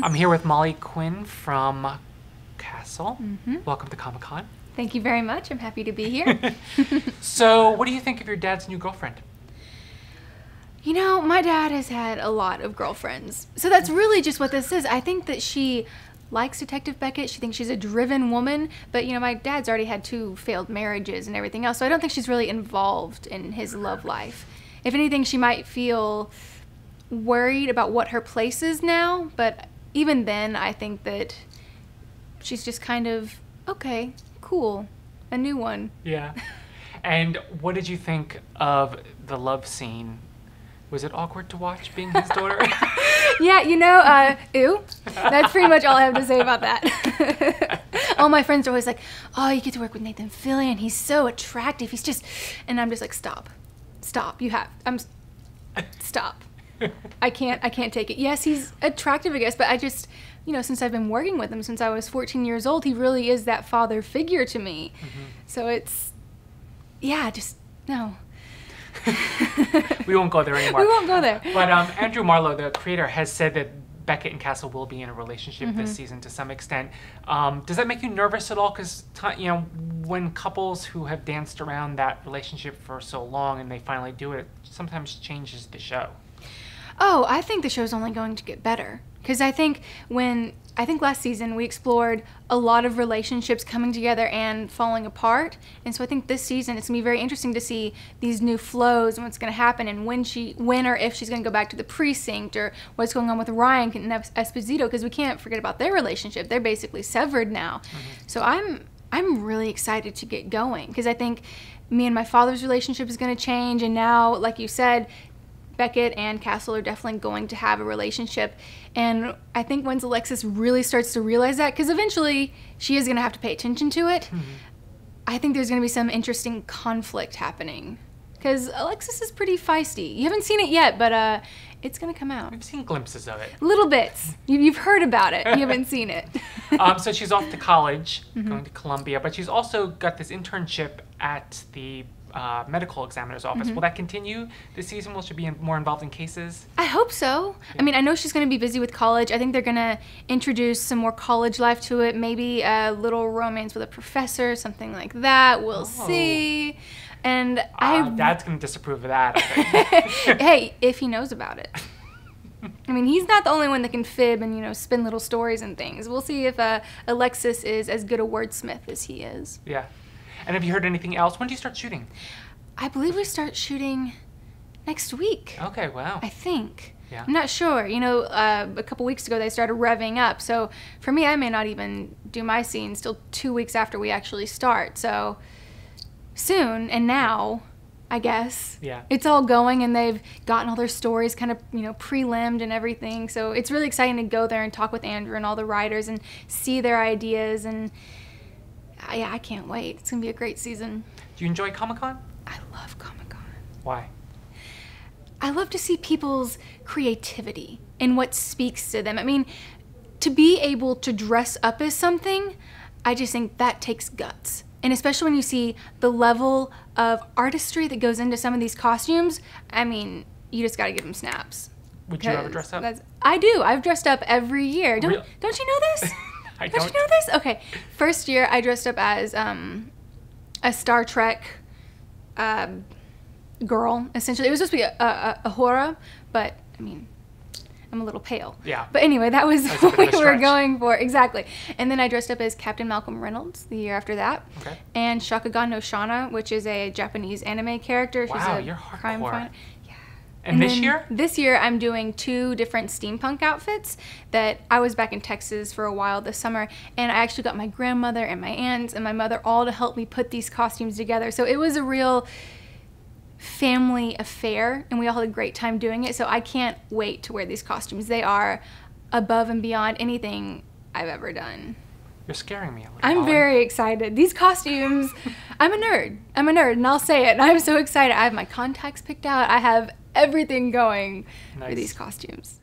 I'm here with Molly Quinn from Castle. Welcome to Comic-Con. Thank you very much. I'm happy to be here. So, what do you think of your dad's new girlfriend? You know, my dad has had a lot of girlfriends. So that's really just what this is. I think that she likes Detective Beckett. She thinks she's a driven woman. But, you know, my dad's already had 2 failed marriages and everything else. So I don't think she's really involved in his love life. If anything, she might feel worried about what her place is now. But even then, I think that she's just kind of, okay, cool, a new one. Yeah. And what did you think of the love scene? Was it awkward to watch being his daughter? Yeah, you know, ew. That's pretty much all I have to say about that. All my friends are always like, oh, you get to work with Nathan Fillion. He's so attractive. He's just, and I'm just like, stop. Stop. Stop. I can't take it. Yes, he's attractive, I guess, but I just, you know, since I've been working with him since I was 14 years old, he really is that father figure to me. So it's, yeah, just, no. We won't go there anymore. We won't go there. But Andrew Marlowe, the creator, has said that Beckett and Castle will be in a relationship this season to some extent. Does that make you nervous at all? Because, you know, when couples who have danced around that relationship for so long and they finally do it sometimes changes the show. Oh, I think the show's only going to get better. Because I think last season we explored a lot of relationships coming together and falling apart. And so I think this season it's going to be very interesting to see these new flows and what's going to happen and when or if she's going to go back to the precinct or what's going on with Ryan and Esposito, because we can't forget about their relationship. They're basically severed now. So I'm really excited to get going because I think me and my father's relationship is going to change, and now, like you said, Beckett and Castle are definitely going to have a relationship. And I think once Alexis really starts to realize that, because eventually she is going to have to pay attention to it, I think there's going to be some interesting conflict happening. Because Alexis is pretty feisty. You haven't seen it yet, but it's going to come out. We've seen glimpses of it. Little bits. You've heard about it. You haven't seen it. So she's off to college, going to Columbia, but she's also got this internship at the medical examiner's office. Will that continue this season? Will she be more involved in cases? I hope so. Yeah. I mean, I know she's going to be busy with college. I think they're going to introduce some more college life to it. Maybe a little romance with a professor, something like that. We'll see. And Dad's going to disapprove of that, I think. Hey, if he knows about it. I mean, he's not the only one that can fib and, you know, spin little stories and things. We'll see if Alexis is as good a wordsmith as he is. Yeah. And have you heard anything else? When do you start shooting? I believe we start shooting next week. Okay, wow. I think. Yeah. I'm not sure. You know, a couple weeks ago they started revving up. So for me, I may not even do my scenes till 2 weeks after we actually start. So soon, and now, I guess. Yeah. It's all going, and they've gotten all their stories kind of, you know, prelimmed and everything. So it's really exciting to go there and talk with Andrew and all the writers and see their ideas, and yeah, I can't wait. It's going to be a great season. Do you enjoy Comic-Con? I love Comic-Con. Why? I love to see people's creativity and what speaks to them. I mean, to be able to dress up as something, I just think that takes guts. And especially when you see the level of artistry that goes into some of these costumes, I mean, you just got to give them snaps. Would you ever dress up? I do. I've dressed up every year. Don't you know this? Don't you know this? Okay. First year, I dressed up as a Star Trek girl, essentially. It was supposed to be a horror, but, I mean, I'm a little pale. Yeah. But anyway, that was what we were going for. Exactly. And then I dressed up as Captain Malcolm Reynolds the year after that. Okay. And Shakugan no Shana, which is a Japanese anime character. Wow, She's a you're crime hardcore. fighter. And this year? This year, I'm doing 2 different steampunk outfits that I was back in Texas for a while this summer, and I actually got my grandmother and my aunts and my mother all to help me put these costumes together. So it was a real family affair, and we all had a great time doing it. So I can't wait to wear these costumes. They are above and beyond anything I've ever done. You're scaring me a little. I'm very excited. These costumes, I'm a nerd, and I'll say it. And I'm so excited. I have my contacts picked out. I have everything going for these costumes.